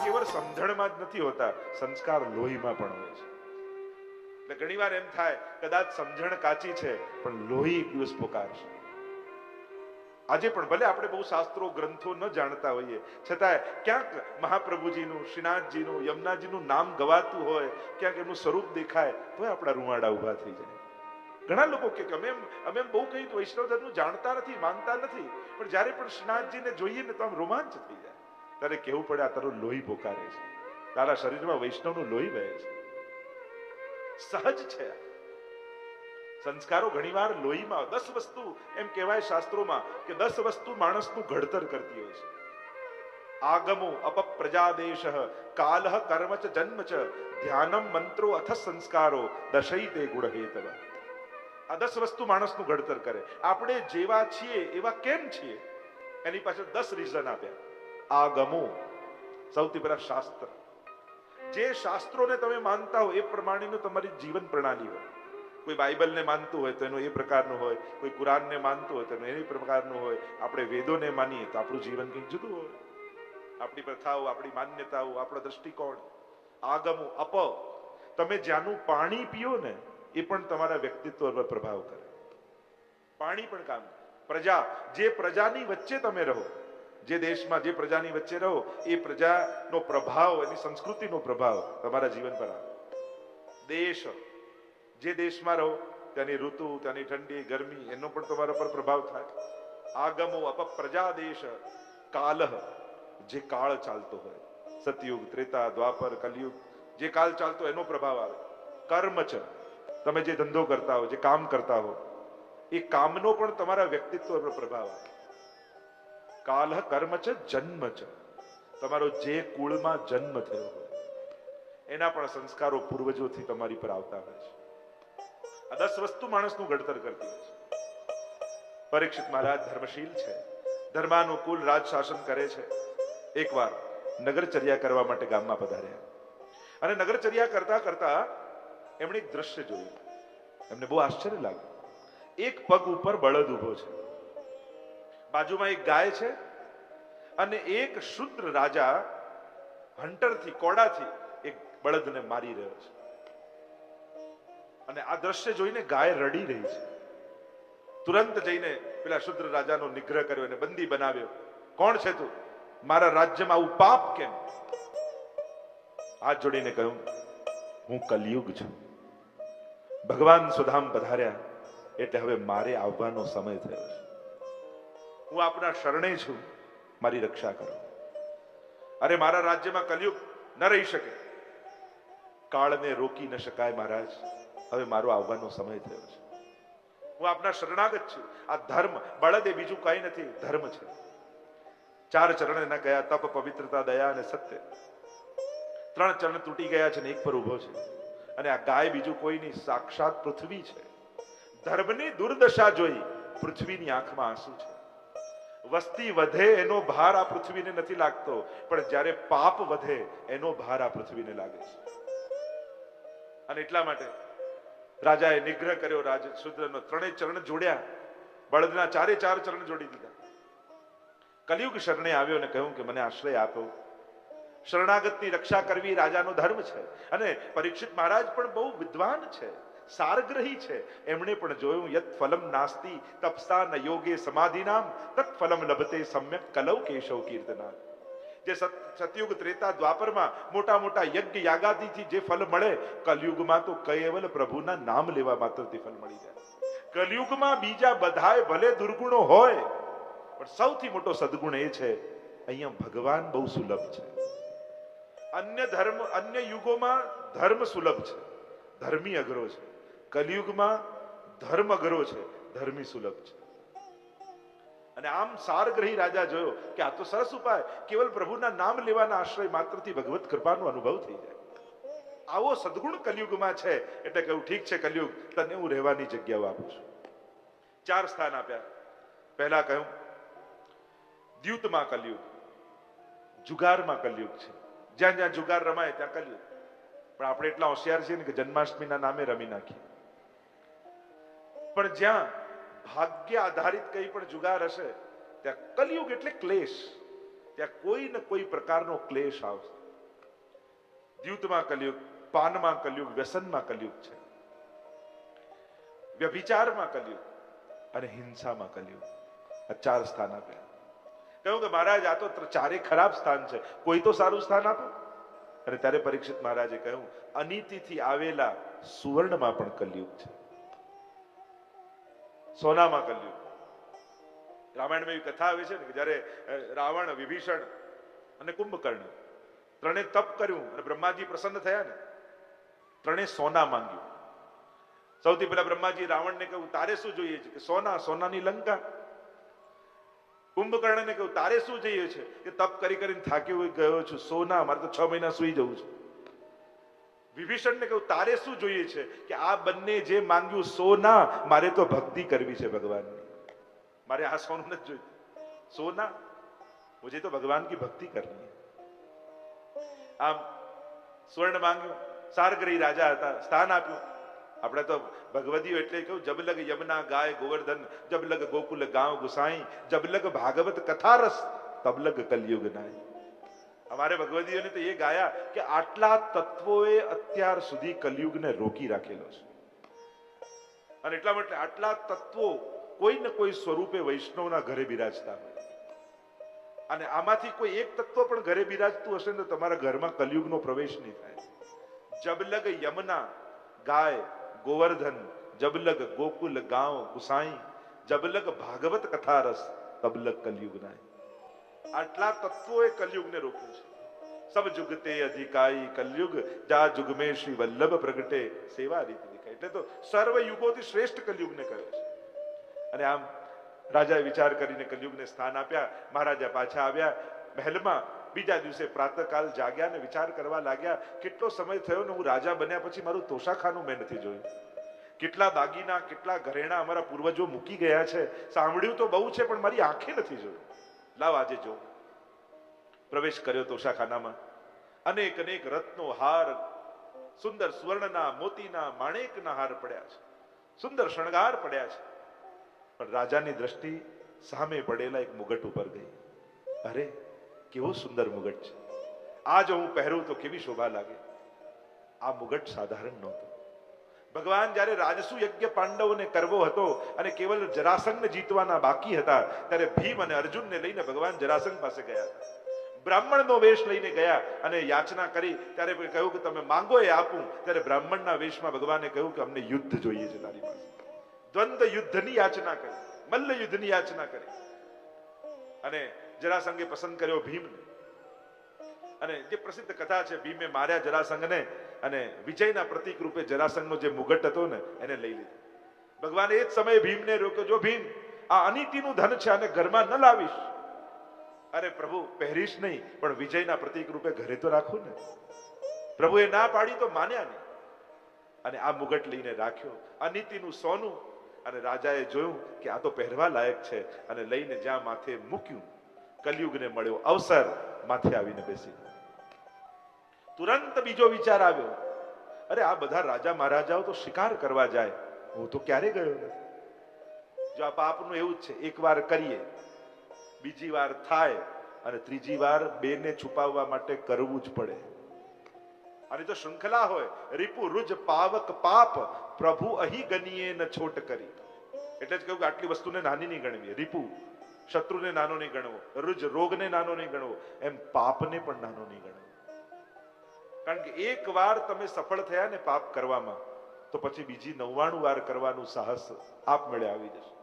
કેવળ સમજણમાં જ નથી હોતા, સંસ્કાર લોહીમાં પણ હોય છે. એટલે ઘણી વાર એમ થાય કદાચ સમજણ કાચી છે પણ લોહી એક દિવસ પોકારશે. આજે પણ ભલે આપણે બહુ શાસ્ત્રો ગ્રંથો ન જાણતા હોઈએ, છતાં ક્યાંક મહાપ્રભુજીનું, શ્રીનાથજીનું, યમુનાજીનું નામ ગવાતું હોય, ક્યાંક એમનું સ્વરૂપ દેખાય તો આપણા રૂવાડા ઉભા થઈ જાય. ઘણા લોકો કે અમે બહુ કઈ વૈષ્ણવ ધર્મ જાણતા નથી, માનતા નથી, પણ જ્યારે પણ શ્રીનાથજીને જોઈએ ને તો આમ રોમાંચ થઈ જાય. તારે કેવું પડે આ તારું લોહી પોકારે છે, તારા શરીરમાં વૈષ્ણવનું લોહી વહે છે. સહજ છે. સંસ્કારો ઘણીવાર લોહીમાં. 10 વસ્તુ એમ કહેવાય શાસ્ત્રોમાં કે 10 વસ્તુ માણસનું ઘડતર કરતી હોય છે. આગમો અપપ્રજાદેશ કાલઃ કર્મ ચ જન્મ ચ ધ્યાનમ મંત્રો અથ સંસ્કારો દશૈતે ગુણ હેતવ. આ 10 વસ્તુ માણસનું ઘડતર કરે. આપણે જેવા છીએ એવા કેમ છીએ એની પાછળ 10 રીઝન આપ્યા. આગમો, સૌથી પહેલા શાસ્ત્ર. જે શાસ્ત્રોને તમે માનતા હો એ પ્રમાણેનું તમારી જીવન પ્રણાલી હોય. કોઈ બાઇબલને માનતું હોય તો એનું એ પ્રકારનું હોય, કોઈ કુરાનને માનતું હોય તો એનું એ પ્રકારનું હોય. આપણે વેદોને માનીએ તો આપણું જીવન કંઈક જુદું હોય. આપણી પ્રથાઓ, આપણી માન્યતાઓ, આપણો દ્રષ્ટિકોણ. આગમો અપ, તમે જ્યાંનું પાણી પીઓ ને એ પણ તમારા વ્યક્તિત્વ પર પ્રભાવ કરે. પાણી પણ કામ. પ્રજા, જે પ્રજાની વચ્ચે તમે રહો, જે દેશમાં જે પ્રજાની વચ્ચે રહો એ પ્રજાનો પ્રભાવ, એની સંસ્કૃતિનો પ્રભાવ તમારા જીવન પર આવે. દેશ, જે દેશમાં રહો ત્યાંની ઋતુ, ત્યાંની ઠંડી, ગરમી, એનો પણ તમારા પર પ્રભાવ થાય. આગમો અપ પ્રજાદેશ કાલઃ, જે કાળ ચાલતો હોય, સતયુગ, ત્રેતા, દ્વાપર, કલયુગ, જે કાળ ચાલતો એનો પ્રભાવ આવે. કર્મ ચ, તમે જે ધંધો કરતા હો, જે કામ કરતા હો એ કામનો પણ તમારા વ્યક્તિત્વ પર પ્રભાવ આવે. કાલઃ કર્મ ચ જન્મ ચ, તમારો જે કુળમાં જન્મ થયો હોય એના પણ સંસ્કારો પૂર્વજોથી તમારી પર આવતા હોય છે. આ 10 વસ્તુ માણસનું ઘડતર કરતી હોય છે. પરીક્ષિત મહારાજ ધર્મશીલ છે, ધર્માનુકૂળ રાજ શાસન કરે છે. એકવાર નગરચર્યા કરવા માટે ગામમાં પધાર્યા અને નગરચર્યા કરતા કરતા એમણે એક દ્રશ્ય જોયું. એમને બહુ આશ્ચર્ય લાગ્યું. એક પગ ઉપર બળદ ઉભો છે, બાજુમાં એક ગાય છે અને એક શુદ્ર રાજા હંટરથી, કોડાથી એક બળદને મારી રહ્યો છે. અને આ દ્રશ્ય જોઈને ગાય રડી રહી છે. તુરંત જઈને પેલા શુદ્ર રાજાનો નિગ્રહ કર્યો અને બંદી બનાવ્યો. કોણ છે તું? મારા રાજ્યમાં આવું પાપ કેમ? હાથ જોડીને કહ્યું, હું કલયુગ છું. ભગવાન સુધામ પધાર્યા એટલે હવે મારે આવવાનો સમય થયો છે. હું આપના શરણે છું, મારી રક્ષા કરો. અરે મારા રાજ્યમાં કલયુગ ન રહી શકે, કાળને રોકી ન શકાય મહારાજ, હવે મારો આવવાનો સમય થયો છે. હું આપના શરણાગત છું. આ ધર્મ, બળદ એ બીજું કઈ નથી, ધર્મ છે. 4 ચરણ એના ગયા, તપ, પવિત્રતા, દયા અને સત્ય. 3 ચરણ તૂટી ગયા છે ને એક પર ઉભો છે. અને આ ગાય બીજું કોઈ નહીં, સાક્ષાત પૃથ્વી છે. ધર્મની દુર્દશા જોઈ પૃથ્વીની આંખમાં આંસુ છે. વસ્તી વધે એનો ભાર આ પૃથ્વીને નથી લાગતો, પણ જ્યારે પાપ વધે એનો ભાર આ પૃથ્વીને લાગે છે. અને એટલા માટે રાજાએ નિગ્રહ કર્યો. શુદ્રનો 3 ચરણ જોડ્યા, બળદના 4 ચરણ જોડી દીધા. કલયુગ શરણે આવ્યો અને કહ્યું કે મને આશ્રય આપો. શરણાગતની રક્ષા કરવી રાજાનો ધર્મ છે. અને પરીક્ષિત મહારાજ પણ બહુ વિદ્વાન છે, સારગ્રહી છે. એમણે પણ જોયું, યત ફલમ નાસ્તિ તપસા ન યોગે સમાધિનામ તત ફલમ લભતે સમ્યક કલૌ કેશવ કીર્તના. જે સતયુગ, ત્રેતા, દ્વાપરમાં મોટા મોટા યજ્ઞ યાગાદિથી જે ફલ મળે, કલયુગમાં તો કેવલ પ્રભુના નામ લેવા માત્રથી ફલ મળી જાય. કલયુગમાં બીજા બધાય ભલે દુર્ગુણો હોય, પણ સૌથી મોટો સદગુણ એ છે અહીંયા ભગવાન બહુ સુલભ છે. અન્ય યુગોમાં ધર્મ સુલભ છે, ધર્મી અઘરો છે. કલયુગમાં ધર્મ અઘરો છે, ધર્મી સુલભ છે. અને આમ સારગ્રહી રાજા જોયો કે આ તો સરસ ઉપાય, કેવલ પ્રભુના નામ લેવાના આશ્રય માત્રથી ભગવત કૃપાનો અનુભવ થઈ જાય. આવો સદગુણ કલયુગમાં છે. એટલે કહ્યું, ઠીક છે કલયુગ, તને હું રહેવાની જગ્યાઓ આપું છું. 4 સ્થાન આપ્યા. પહેલા કહ્યું દ્યુતમાં કલયુગ, જુગારમાં કલયુગ છે. જ્યાં જ્યાં જુગાર રમાય ત્યાં કલયુગ. પણ આપણે એટલા હોશિયાર છીએ ને કે જન્માષ્ટમીના નામે રમી નાખીએ. પણ જ્યાં ભાગ્ય આધારિત કઈ પણ જુગાર હશે ત્યાં કલયુગ એટલે ક્લેશ. ત્યાં કોઈ ને કોઈ પ્રકારનો ક્લેશ આવશે. દ્યુતમાં કલયુગ, પાનમાં કલયુગ, વ્યસનમાં કલયુગ છે, વ્યભિચારમાં કલયુગ અને હિંસામાં કલયુગ. આ 4 સ્થાન આપ્યા. કહ્યું કે મહારાજ આ તો ચારે ખરાબ સ્થાન છે, કોઈ તો સારું સ્થાન આપો. અને ત્યારે પરીક્ષિત મહારાજે કહ્યું અનીતિથી આવેલા સુવર્ણમાં પણ કલયુગ છે, સોનામાં કલયુગ. રામાયણમાં એવી કથા આવે છે ને કે જયારે રાવણ, વિભીષણ અને કુંભકર્ણ ત્રણે તપ કર્યું અને બ્રહ્માજી પ્રસન્ન થયા ને, ત્રણે સોના માંગ્યું. સૌથી પહેલા બ્રહ્માજી રાવણને કહ્યું તારે શું જોઈએ છે? કે સોના, સોનાની લંકા. કુંભકર્ણને કહ્યું તારે શું જોઈએ છે? કે તપ કરી કરીને થાક્યો ગયો છું, સોના, મારે તો 6 મહિના સુઈ જવું છે. વિભીષણને કહ્યું તારે શું જોઈએ છે? કે આ બંને જે માંગ્યું સોના, મારે તો ભક્તિ કરવી છે ભગવાનની, મારે આ સોનું નથી જોઈતું, સોના, મુझे तो भगवान की भक्ति करनी है. આમ સ્વર્ણ માંગ્યું. સારગ્રહી રાજા હતા, સ્થાન આપ્યું. આપણે તો ભગવદીઓ એટલે કહ્યું જબ લગ યમુના ગાય ગોવર્ધન, જબ લગ ગોકુલ ગાંવ ગુસાઈ, જબ લગ ભાગવત કથારસ, તબ લગ કલયુગ નાય. અમારે ભગવદીઓને તો એ ગાયા કે આટલા તત્વોએ અત્યાર સુધી કલયુગને રોકી રાખેલો છે. અને એટલા માટે આટલા તત્વો કોઈ ને કોઈ સ્વરૂપે વૈષ્ણવના ઘરે બિરાજતા હોય. અને આમાંથી કોઈ એક તત્વ પણ ઘરે બિરાજતું હશે ને તો તમારા ઘરમાં કલયુગનો પ્રવેશ નહીં થાય. જબલગ યમુના ગાય ગોવર્ધન, જબલગ ગોકુલ ગાંવ ગુસાઈ, જબલગ ભાગવત કથા રસ, તબલગ કલયુગ નાય. આટલા તત્વોએ કલયુગને રોક્યું છે. સબ જુગતે અધિકાઈ કલયુગ, જા જુગ મેં શ્રી વલ્લભ પ્રગટે, સેવા રીતિ દેખાય. એટલે તો સર્વ યુગોથી શ્રેષ્ઠ કલયુગને કહ્યો છે. અને આમ રાજાએ વિચાર કરીને કલયુગને સ્થાન આપ્યા. મહારાજા પાછા આવ્યા મહેલમાં. બીજા દિવસે પ્રાતઃકાલ જાગ્યા ને વિચાર કરવા લાગ્યા કેટલો સમય થયો ને હું રાજા બન્યા પછી મારું તોશાખાનું મેં નથી જોયું. કેટલા દાગીના, કેટલા ઘરેણા અમારા પૂર્વજો મૂકી ગયા છે, સાંભળ્યું તો બહુ છે પણ મારી આંખે નથી જોયું. લાવ આજે જો. પ્રવેશ કર્યો તોશાખાનામાં. અનેક અનેક રત્નો, હાર, સુંદર સુવર્ણના, મોતીના, માણેકના હાર પડ્યા છે, સુંદર શણગાર પડ્યા છે. પણ રાજાની દ્રષ્ટિ સામે પડેલા એક મુગટ ઉપર ગઈ. અરે કેવો સુંદર મુગટ છે, આ જો હું પહેરું તો કેવી શોભા લાગે. આ મુગટ સાધારણ નહોતો. ભગવાન જ્યારે રાજસુ યજ્ઞ પાંડવોને કરવો હતો અને કેવલ જરાસંઘને જીતવાના બાકી હતા ત્યારે ભીમ અને અર્જુનને લઈને ભગવાન જરાસંઘ પાસે ગયા હતા. બ્રાહ્મણનો વેશ લઈને ગયા અને યાચના કરી. ત્યારે કહ્યું કે તમે માંગો એ આપું. ત્યારે બ્રાહ્મણના વેશમાં ભગવાને કહ્યું કે અમને યુદ્ધ જોઈએ છે તારી પાસે. દ્વંદ્વ યુદ્ધની યાચના કરી, મલ્લ યુદ્ધની યાચના કરી. અને જરાસંઘે પસંદ કર્યો ભીમને. અને જે પ્રસિદ્ધ કથા છે, ભીમે માર્યા જરાસંઘને અને વિજયના પ્રતીક રૂપે જરાસંઘનો જે મુગટ હતો ને એને લઈ લીધો. ભગવાને એ જ સમયે ભીમને રોક્યો, જો ભીમ આ અનીતિનું ધન છે અને ઘરમાં ન લાવીશ. અરે પ્રભુ પહેરીશ નહીં પણ વિજયના પ્રતીક રૂપે ઘરે તો રાખું ને. પ્રભુએ ના પાડી તો માન્યા નહીં અને આ મુગટ લઈને રાખ્યો, અનીતિનું સોનું. અને રાજાએ જોયું કે આ તો પહેરવા લાયક છે અને લઈને જ્યાં માથે મૂક્યું, કલયુગને મળ્યો અવસર, માથે આવીને બેસી. તુરંત બીજો વિચાર આવ્યો, અરે આ બધા રાજા મહારાજાઓ તો શિકાર કરવા જાય, હું તો ક્યારે ગયો નથી. જો આ પાપનું એવું જ છે, એક વાર કરીએ, બીજી વાર થાય અને ત્રીજી વાર બેને છુપાવવા માટે કરવું જ પડે. અને જો શૃંખલા હોય, રીપુ રુજ પાવક પાપ પ્રભુ અહી ગણીએ ન છોટ કરી. એટલે જ કહ્યું કે આટલી વસ્તુને નાની નહીં ગણવી. રીપુ શત્રુને નાનો નહીં ગણવો, રુજ રોગને નાનો નહીં ગણવો, એમ પાપને પણ નાનો નહીં ગણવો. કારણ કે એક વાર તમે સફળ થયા ને પાપ કરવામાં તો પછી બીજી 99 વાર કરવાનું સાહસ આપમેળે આવી જશે.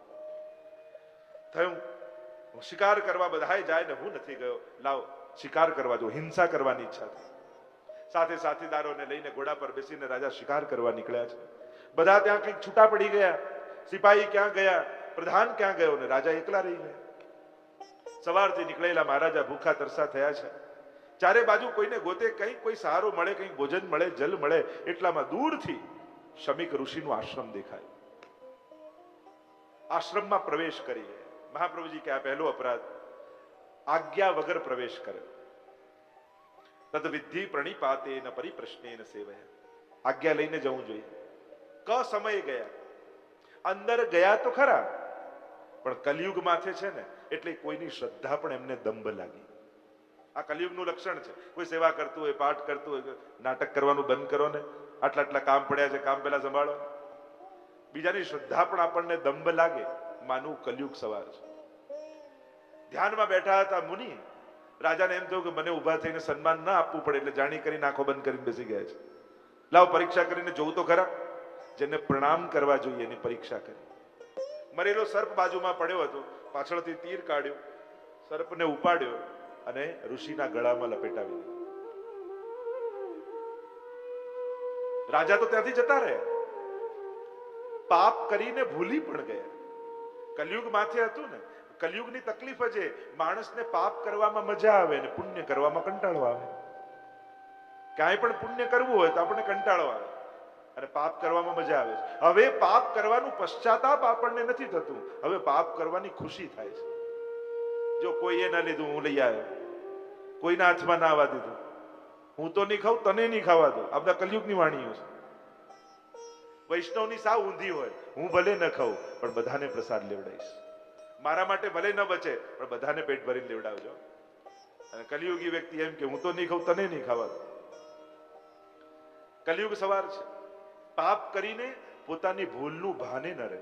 થયું શિકાર કરવા બધાએ જાય ને હું નથી ગયો. લાવ શિકાર કરવા જો, હિંસા કરવાની ઈચ્છા થઈ. સાથે સાથીદારોને લઈને ઘોડા પર બેસીને રાજા શિકાર કરવા નીકળ્યા છે. બધા ત્યાં કંઈક છૂટા પડી ગયા. સિપાહી ક્યાં ગયા, પ્રધાન ક્યાં ગયો ને રાજા એકલા રહી ગયા. સવારથી નીકળેલા મહારાજા ભૂખા તરસા થયા છે. ચારે બાજુ કોઈને ગોતે, કંઈક કોઈ સહારો મળે, કંઈક ભોજન મળે, જલ મળે. એટલામાં દૂરથી શમીક ઋષિનું આશ્રમ દેખાય. આશ્રમમાં પ્રવેશ કરીએ. મહાપ્રભુજી કે આ પહેલો અપરાધ, આજ્ઞા વગર પ્રવેશ કર્યો. તદ વિધિ પ્રણિપાતે ન પરિપ્રશ્ને ન સેવય. આજ્ઞા લઈને જવું જોઈએ. ક સમયે ગયા, અંદર ગયા તો ખરા પણ કલયુગ માથે છે ને એટલે કોઈની શ્રદ્ધા પણ એમને દંભ લાગી. આ કલિયુગનું લક્ષણ છે. કોઈ સેવા કરતું હોય, પાઠ કરતું હોય, નાટક કરવાનું બંધ કરો ને. આટલા કામ પડ્યા છે, કામ પેલા સંભાળો. બીજાની શ્રદ્ધા પણ આપણને દંભ લાગે, માનવું કલિયુગ સવાર છે. ધ્યાનમાં બેઠા હતા મુનિ, રાજાને એમ થયું કે મને ઉભા થઈને સન્માન ના આપવું પડે, એટલે જાણી કરીને આંખો બંધ કરીને બેસી ગયા છે. લાવ પરીક્ષા કરીને જોવું તો ખરા. જેને પ્રણામ કરવા જોઈએ એની પરીક્ષા કરી. મરેલો સર્પ બાજુમાં પડ્યો હતો, પાછળથી તીર કાઢ્યું, સર્પને ઉપાડ્યો અને ઋષિના ગળામાં લપેટાવી દીધો. રાજા તો ત્યાંથી જતા રહ્યા, પાપ કરીને ભૂલી પણ ગયા. કલિયુગ માથે હતું ને. કલિયુગની તકલીફ છે, માણસને પાપ કરવામાં મજા આવે ને પુણ્ય કરવામાં કંટાળો આવે. ક્યાંય પણ પુણ્ય કરવું હોય તો આપણને કંટાળો આવે અને પાપ કરવામાં મજા આવે છે. હવે પાપ કરવાનું પશ્ચાતાપ આપણને નથી થતું, હવે પાપ કરવાની ખુશી થાય છે. જો કોઈએ ના લીધું હું લઈ આવ્યો, કોઈના હાથમાં ના આવવા દીધું, હું તો નહીં ખાઉં, તને નહીં ખાવા દો. આ બધા કલિયુગની વાણીઓ છે. વૈષ્ણવની સાવ ઊંધી હોય, હું ભલે ન ખાઉં પણ બધાને પ્રસાદ લેવડાવીશ, મારા માટે ભલે ન બચે પણ બધાને પેટ ભરીને લેવડાવજો. અને કલિયુગી વ્યક્તિ એમ કે હું તો નહીં ખાઉં, તને નહીં ખાવા દો. કલિયુગ સવાર છે. પાપ કરીને પોતાની ભૂલનું ભાને ન રહે.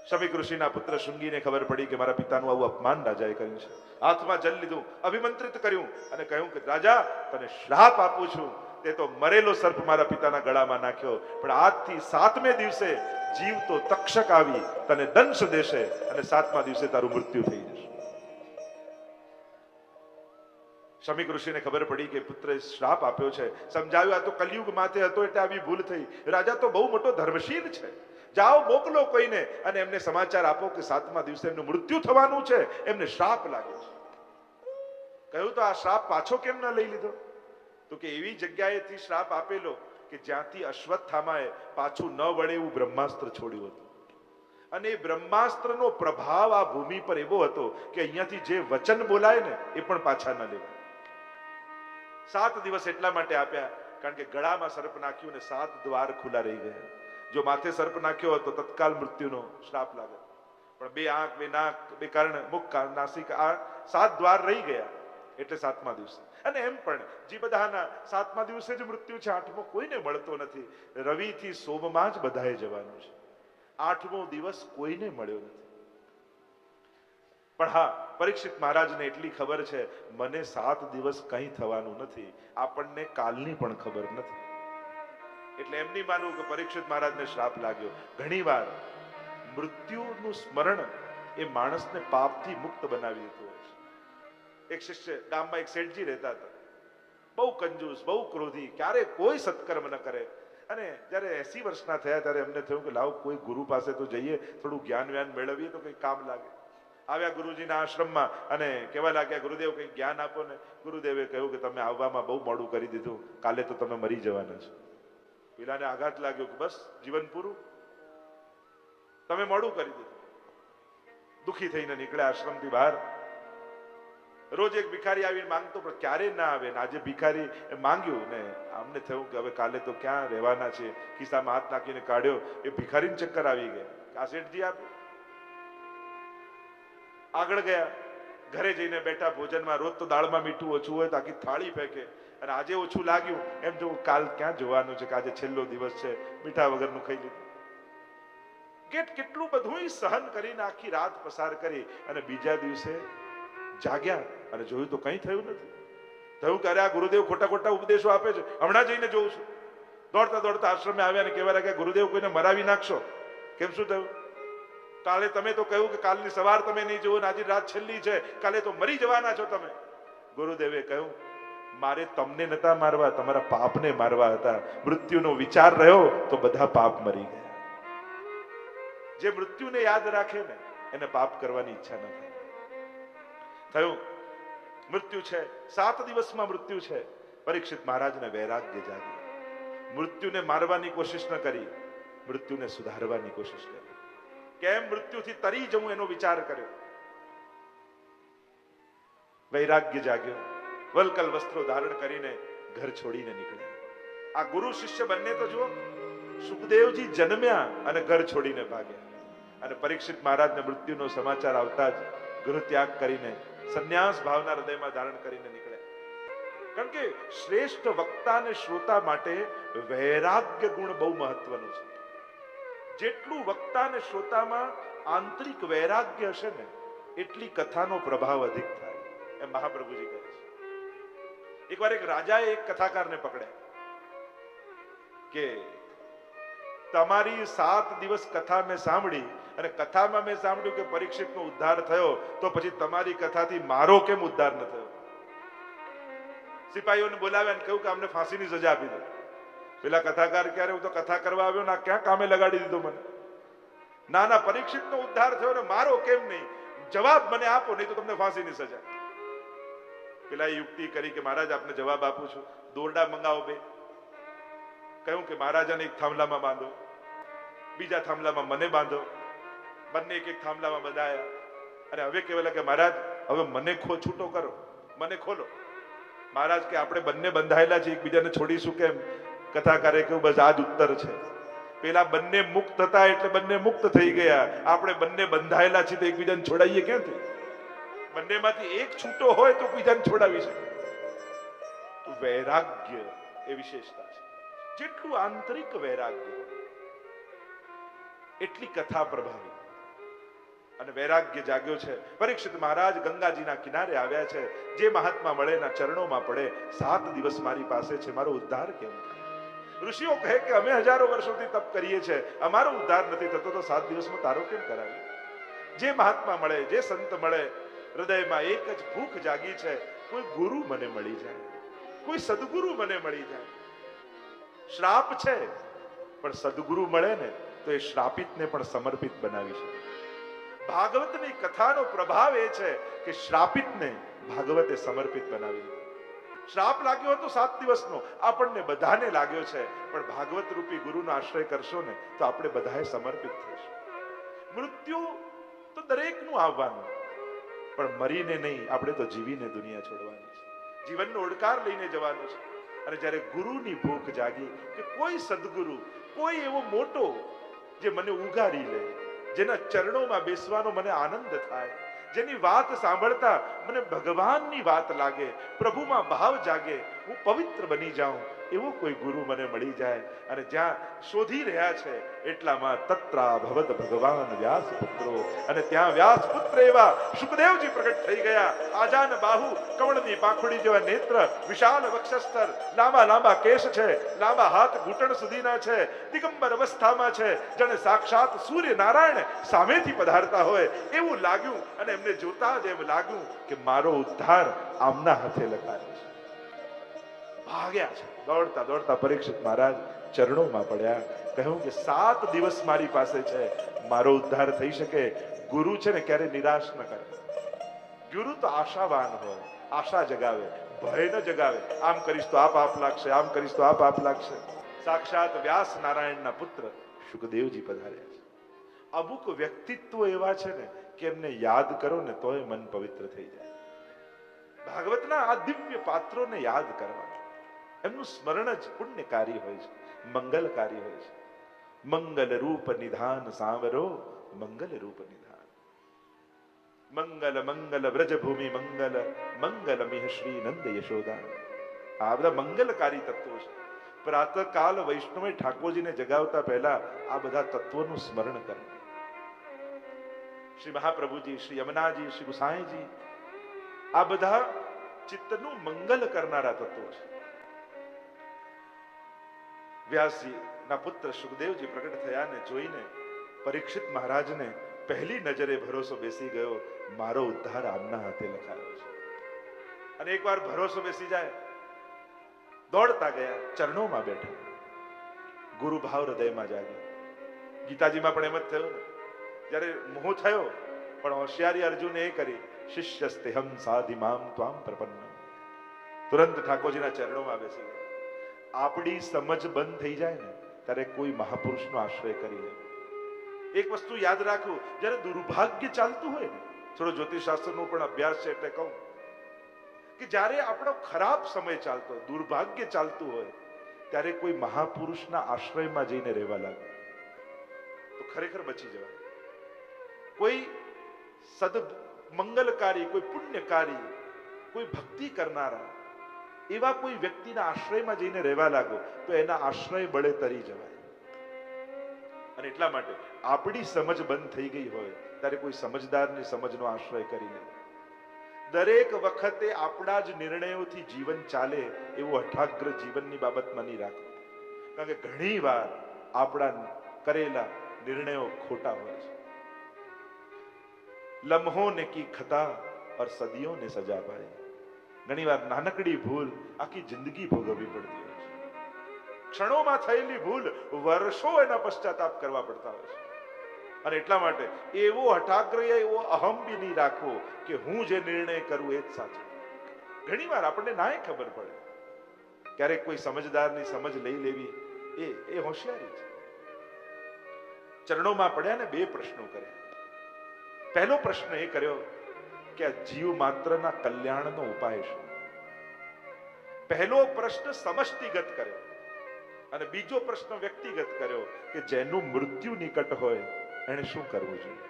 શમીક ઋષિના પુત્ર શૃંગીને ખબર પડી કે મારા પિતાનું આવું અપમાન રાજાએ કર્યું છે. હાથમાં જલ લીધું, અભિમંત્રિત કર્યું અને કહ્યું કે રાજા, તને શ્રાપ આપું છું. તે તો મરેલો સર્પ મારા પિતાના ગળામાં નાખ્યો, પણ આજથી 7મે દિવસે જીવતો તક્ષક આવી તને દંશ દેશે અને 7મા દિવસે તારું મૃત્યુ થઈ જશે. શમીક ઋષિને ખબર પડી કે પુત્રે શ્રાપ આપ્યો છે. સમજાવ્યું આ તો કલિયુગ માથે હતો એટલે આવી ભૂલ થઈ. રાજા તો બહુ મોટો ધર્મશીલ છે, જાઓ મોકલો કોઈને અને એમને સમાચાર આપો કે 7મા દિવસે એમનું મૃત્યુ થવાનું છે, એમને શ્રાપ લાગ્યો છે. કહ્યું તો આ શ્રાપ પાછો કેમ ન લઈ લીધો? તો કે એવી જગ્યાએથી શ્રાપ આપેલો કે જ્યાંથી અશ્વત્થામાએ પાછું ન વળે એવું બ્રહ્માસ્ત્ર છોડ્યું હતું. અને એ બ્રહ્માસ્ત્રનો પ્રભાવ આ ભૂમિ પર એવો હતો કે અહીંયાથી જે વચન બોલાય ને એ પણ પાછા ન લેવાય. 7 દિવસ એટલા માટે આપ્યા કારણ કે ગળામાં સર્પ નાખ્યું ને 7 દ્વાર ખુલ્લા રહી ગયા. જો માથે સર્પ નાખ્યો હતો તત્કાલ મૃત્યુનો શ્રાપ લાગે, પણ 2 આંખ, 2 નાક, 2 કર્ણ, મુખ, નાસિક, આ 7 દ્વાર રહી ગયા એટલે 7મા દિવસે. અને એમ પણ જે બધાના 7મા દિવસે જ મૃત્યુ છે, 8મો કોઈને મળતો નથી. રવિ થી સોમમાં જ બધાએ જવાનું છે, 8મો દિવસ કોઈને મળ્યો નથી. પણ હા, પરીક્ષિત મહારાજને એટલી ખબર છે, મને 7 દિવસ કંઈ થવાનું નથી, આપણને કાલની પણ ખબર નથી. એટલે એમ નહીં માનવું કે પરીક્ષિત મહારાજને શ્રાપ લાગ્યો. ઘણીવાર મૃત્યુનું સ્મરણ એ માણસને પાપથી મુક્ત બનાવી દેતું હોય છે. એક શિષ્ય ગામમાં એક શેઠજી રહેતા હતા, બહુ કંજૂસ, બહુ ક્રોધી, ક્યારે કોઈ સત્કર્મ ન કરે. અને જ્યારે 80 વર્ષના થયા ત્યારે એમને થયું કે લાવ કોઈ ગુરુ પાસે તો જઈએ, થોડું જ્ઞાન વ્યાન મેળવીએ તો કંઈ કામ લાગે. આવ્યા ગુરુજીના આશ્રમમાં અને કહેવા લાગ્યા, ગુરુદેવ કંઈ જ્ઞાન આપો ને. ગુરુદેવે કહ્યું કે તમે આવવામાં બહુ મોડું કરી દીધું, કાલે તો તમે મરી જવાના છો. પેલાને આઘાત લાગ્યો કે બસ જીવન પૂરું, તમે મોડું કરી દીધું. દુઃખી થઈને નીકળ્યા આશ્રમથી બહાર. રોજ એક ભિખારી આવીને માંગતો પણ ક્યારે ના આવે. આજે ભિખારી માંગ્યું ને અમને થયું કે હવે કાલે તો ક્યાં રહેવાના છે. ખિસ્સામાં હાથ નાખીને કાઢ્યો, એ ભિખારીને ચક્કર આવી ગયા. આ શેઠજી આપ્યું. આગળ ગયા, ઘરે જઈને બેઠા ભોજનમાં. રોજ તો દાળમાં મીઠું ઓછું હોય તો આખી થાળી ફેંકે. અને આજે ઓછું લાગ્યું એમ જો કાલ ક્યાં જોવાનું છે કે આજે છેલ્લો દિવસ છે, મીઠા વગરનું ખાઈ લીધું. કેટલું બધું સહન કરીને આખી રાત પસાર કરી અને બીજા દિવસે જાગ્યા અને જોયું તો કંઈ થયું નથી. થયું કે અરે આ ગુરુદેવ ખોટા ખોટા ઉપદેશો આપે છે, હમણાં જઈને જોઉં છું. દોડતા દોડતા આશ્રમે આવ્યા અને કહેવા લાગ્યા, ગુરુદેવ કોઈને મરાવી નાખશો. કેમ, શું થયું? કાલે તમે તો કહ્યું કે કાલની સવાર તમે નહીં જુઓ, આજે રાત છેલ્લી છે, કાલે તો મરી જવાના છો તમે. ગુરુદેવે કહ્યું, મારે તમને નતા મારવા, તમારા પાપને મારવા હતા. મૃત્યુનો વિચાર રહ્યો તો બધા પાપ મરી ગયા. જે મૃત્યુને યાદ રાખે ને એને પાપ કરવાની ઈચ્છા ન થાય. થયું મૃત્યુ છે, 7 દિવસમાં મૃત્યુ છે. પરીક્ષિત મહારાજને વૈરાગ્ય જાગ્યું. મૃત્યુને મારવાની કોશિશ ન કરી, મૃત્યુને સુધારવાની કોશિશ કરી. કેમ મૃત્યુથી તરી જવું એનો વિચાર કર્યો. વૈરાગ્ય જાગ્યો. વલકલ વસ્ત્રો ધારણ કરીને ઘર છોડીને નીકળ્યા. આ ગુરુ શિષ્ય બંને તો જુઓ, સુખદેવજી જન્મ્યા અને ઘર છોડીને ભાગ્યા. અને પરીક્ષિત મહારાજને મૃત્યુનો સમાચાર આવતા જ ગૃહ ત્યાગ કરીને સંન્યાસ ભાવના હૃદયમાં ધારણ કરીને નીકળ્યા. કારણ કે શ્રેષ્ઠ વક્તા અને શ્રોતા માટે વૈરાગ્ય ગુણ બહુ મહત્વનો છે. જેટલું વક્તા અને શ્રોતામાં આંતરિક વૈરાગ્ય હશે ને એટલી કથાનો પ્રભાવ અધિક થાય, એમ મહાપ્રભુજી કહે છે. એકવાર એક રાજાએ એક કથાકારને પકડ્યા કે તમારી 7 દિવસ કથા મેં સાંભળી અને કથામાં મેં સાંભળ્યું કે પરીક્ષિતનો ઉદ્ધાર થયો, તો પછી તમારી કથાથી મારો કેમ ઉદ્ધાર ન થયો? સિપાહીઓને બોલાવ્યા અને કહ્યું કે અમને ફાંસીની સજા આપી દો. પેલા કથાકાર ક્યારે, હું તો કથા કરવા આવ્યો ના ક્યાં કામે લગાડી દીધો મને? ના ના, પરીક્ષિતનો ઉદ્ધાર થયો ને મારો કેમ નહીં? જવાબ મને આપો, નહીં તો તમને ફાંસીની સજા. પેલા યુક્તિ કરી કે મહારાજ આપને જવાબ આપું છું, દોરડા મંગાવો બે. કહ્યું કે મહારાજાને એક થાંભલામાં બાંધો, બીજા થાંભલામાં મને બાંધો. બંને એક એક થાંભલામાં બંધાયા અને હવે કહેવા લાગે મહારાજ હવે મને છૂટો કરો, મને ખોલો. મહારાજ કે આપણે બંને બંધાયેલા છે, એકબીજાને છોડીશું કેમ? કથાકારે કહ્યું બસ આ જ ઉત્તર છે. પેલા બંને મુક્ત હતા એટલે બંને મુક્ત થઈ ગયા, આપણે બંને બંધાયેલા છીએ તો એકબીજાને છોડાવીએ ક્યાંથી? બંનેમાંથી એક છૂટો હોય તો બીજાને છોડાવી શકે. વૈરાગ્ય એ વિશેષતા છે. જેટલું આંતરિક વૈરાગ્ય એટલી કથા પ્રભાવી. અને વૈરાગ્ય જાગ્યો છે. પરીક્ષિત મહારાજ ગંગાજીના કિનારે આવ્યા છે. જે મહાત્મા મળે એના ચરણોમાં પડે, 7 દિવસ મારી પાસે છે, મારો ઉદ્ધાર કેમ થાય? ઋષિઓ કહે કે અમે હજારો વર્ષોથી તપ કરીએ છીએ, અમારો ઉદ્ધાર નથી થતો, તો 7 દિવસમાં તારો કેમ કરાવે? જે મહાત્મા મળે, જે સંત મળે, હૃદયમાં એક જ ભૂખ જાગી છે, કોઈ ગુરુ મને મળી જાય, કોઈ સદગુરુ મને મળી જાય. શ્રાપ છે પણ સદગુરુ મળે ને તો એ શ્રાપિતને પણ સમર્પિત બનાવી શકે. ભાગવતની કથાનો પ્રભાવ એ છે કે શ્રાપિતને ભાગવતે સમર્પિત બનાવી દીધો. શ્રાપ લાગ્યો હતો 7 દિવસનો, આપણને બધાને લાગ્યો છે, પણ ભાગવત રૂપી ગુરુનો આશ્રય કરશો ને તો આપણે બધાએ સમર્પિત થઈશું. મૃત્યુ તો દરેકનું આવવાનું, પણ મરીને નહીં, આપણે તો જીવીને દુનિયા છોડવાની છે. જીવનનો ઓડકાર લઈને જવાનું છે. અને જ્યારે ગુરુની ભૂખ જાગી કે કોઈ સદગુરુ, કોઈ એવો મોટો જે મને ઉગારી લે, જેના ચરણોમાં બેસવાનો મને આનંદ થાય, જેની વાત સાંભળતા મને ભગવાનની વાત લાગે, પ્રભુમાં ભાવ જાગે, હું પવિત્ર બની જાઉં, એવો કોઈ ગુરુ મને મળી જાય. અને જ્યાં શોધી રહ્યા છે એટલામાં તત્રા ભવત ભગવાન વ્યાસપુત્રો, અને ત્યાં વ્યાસપુત્ર એવા સુખદેવજી પ્રગટ થઈ ગયા. આજાન બાહુ, કમળની પાંખુડી જેવા નેત્ર, વિશાળ વક્ષસ્તર, લાંબા લાંબા કેશ છે, લાંબા હાથ ઘૂંટણ સુધીના છે, દિગંબર અવસ્થામાં છે, જાણે સાક્ષાત સૂર્ય નારાયણ સામેથી પધારતા હોય એવું લાગ્યું. અને એમને જોતા જ એમ લાગ્યું કે મારો ઉદ્ધાર આમના હાથે લખાયો છે. ભાગ્યા છે. દોડતા દોડતા પરીક્ષિત મહારાજ ચરણોમાં પડ્યા. કહ્યું કે 7 દિવસ મારી પાસે છે, મારો ઉદ્ધાર થઈ શકે. ગુરુ છે ને ક્યારે નિરાશ ન કરે. ગુરુ તો આશાવાન હોય, આશા જગાવે, ભય ન જગાવે. આમ કરીશ તો આ પાપ લાગશે, આમ કરીશ તો આ પાપ લાગશે. સાક્ષાત વ્યાસ નારાયણના પુત્ર સુખદેવજી પધાર્યા છે. અમુક વ્યક્તિત્વ એવા છે ને કે એમને યાદ કરો ને તોય મન પવિત્ર થઈ જાય. ભાગવતના આ દિવ્ય પાત્રોને યાદ કરવા, એમનું સ્મરણ જ પુણ્યકારી હોય છે, મંગલકારી હોય છે. મંગલ રૂપ નિધાન સાંવરો, મંગલ રૂપ નિધાન. મંગલ મંગલ વ્રજભૂમિ મંગલ, મંગલ મિહ શ્રી નંદ યશોદા. આ બધા મંગલકારી તત્વો છે. પ્રાતઃકાલ વૈષ્ણવે ઠાકોરજીને જગાવતા પહેલા આ બધા તત્વોનું સ્મરણ કરવું. શ્રી મહાપ્રભુજી, શ્રી યમુનાજી, શ્રી ગુસાઈજી, આ બધા ચિત્તનું મંગલ કરનારા તત્વો છે. વ્યાસજી ના પુત્ર સુખદેવજી પ્રગટ થયા ને જોઈને પરીક્ષિત મહારાજને પહેલી નજરે ભરોસો બેસી ગયો, મારો ઉદ્ધાર આમના હાથે લખાયો છે. અને એકવાર ભરોસો બેસી જાય, દોડતા ગયા, ચરણોમાં બેઠા. ગુરુ ભાવ હૃદયમાં જાગ્યો. ગીતાજીમાં પણ એમ જ થયું ને, જ્યારે મોહ થયો પણ હોશિયારી અર્જુને એ કરી, શિષ્યસ્તે હમ સાધિમામ ત્વામ પ્રપન્ન. તુરંત ઠાકોરજીના ચરણોમાં બેસી ગયા. આપણી સમજ બંધ થઈ જાય ને ત્યારે કોઈ મહાપુરુષનો આશ્રય કરી લે. એક વસ્તુ યાદ રાખવું, જ્યારે દુર્ભાગ્ય ચાલતું હોય ને, થોડો જ્યોતિષશાસ્ત્રનો પણ અભ્યાસ છે એટલે કહું કે જ્યારે આપણો ખરાબ સમય ચાલતો, દુર્ભાગ્ય ચાલતું હોય, ત્યારે કોઈ મહાપુરુષના આશ્રયમાં જઈને રહેવા લાગે તો ખરેખર બચી જવાય. કોઈ મંગલકારી, કોઈ પુણ્યકારી, કોઈ ભક્તિ કરનારા એવા કોઈ વ્યક્તિના આશ્રયમાં જઈને રહેવા લાગો તો એના આશ્રય બળે તરી જવાય. અને એટલા માટે આપણી સમજ બંધ થઈ ગઈ હોય ત્યારે કોઈ સમજદારની સમજનો આશ્રય કરી લે. દરેક વખતે આપણા જ નિર્ણયોથી જીવન ચાલે એવું અઠાગ્ર જીવનની બાબતમાં નહીં રાખો. કારણ કે ઘણી વાર આપણા કરેલા નિર્ણયો ખોટા હોય છે. લમ્હોं ने की खता और सदियों ने सजा पाई. ઘણી વાર નાનકડી ભૂલ આખી જિંદગી ભોગવવી પડતી હોય છે. ક્ષણોમાં થયેલી ભૂલ વર્ષો એના પશ્ચાતાપ કરવા પડતા હોય છે. અને એટલા માટે એવો હઠાગ્રહ, એવો અહમ બી નહીં રાખવો કે હું જે નિર્ણય કરું એ જ સાચો. ઘણી વાર આપણને નાય ખબર પડે. ક્યારેક કોઈ સમજદારની સમજ લઈ લેવી એ હોશિયારી છે. ચરણોમાં પડ્યા ને બે પ્રશ્નો કર્યા. પહેલો પ્રશ્ન એ કર્યો કે આ જીવ માત્રના કલ્યાણનો ઉપાય શું? પહેલો પ્રશ્ન સમષ્ટિગત કર્યો અને બીજો પ્રશ્ન વ્યક્તિગત કર્યો કે જેનું મૃત્યુ નિકટ હોય એને શું કરવું જોઈએ.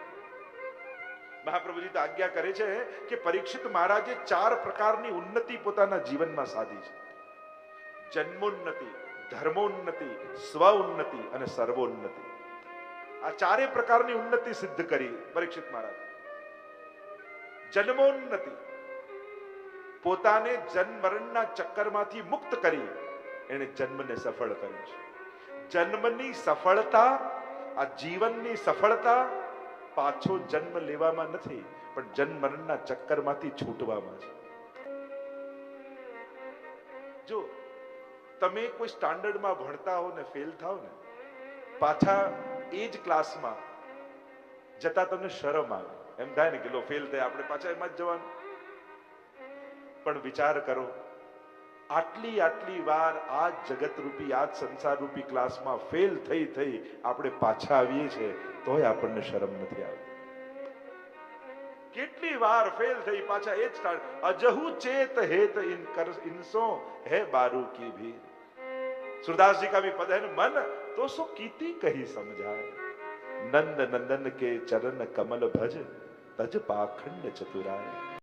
મહાપ્રભુજી તો આજ્ઞા કરે છે કે પરીક્ષિત મહારાજે 4 પ્રકારની ઉન્નતિ પોતાના જીવનમાં સાધી છે. જન્મોન્નતિ, ધર્મોન્નતિ, સ્વઉન્નતિ અને સર્વોન્નતિ. આ 4 પ્રકારની ઉન્નતિ સિદ્ધ કરી પરીક્ષિત મહારાજ. જન્મોન્નતિ, પોતાને જન્મ મરણના ચક્કરમાંથી મુક્ત કરી એને જન્મને સફળ કર્યો છે. જન્મની સફળતા, આ જીવનની સફળતા પાછો જન્મ લેવામાં નથી પણ જન્મ મરણના ચક્કરમાંથી છૂટવામાં છે. જો તમે કોઈ સ્ટાન્ડર્ડમાં ભણતા હો ને ફેલ થાવ ને, પાછા એ જ ક્લાસમાં જતા તમને શરમ આવે. એમ થાય ને કે લો ફેલ થાય, આપણે પાછા એમાં જ જવાનું. પણ વિચાર કરો, આટલી વાર આ જગત રૂપી, આ સંસાર રૂપી ક્લાસમાં ફેલ થઈ આપણે પાછા આવીએ છીએ તોય આપણને શરમ નથી આવતી. કેટલી વાર ફેલ થઈ પાછા એ જ અજહુ ચેત હેત ઇનસો હે બાरू की भी. सूरदास जी का भी पद है न, मन तो सो कीती कही समझाए, नंद नंदन के चरण कमल भज तज पाखंड चतुराए.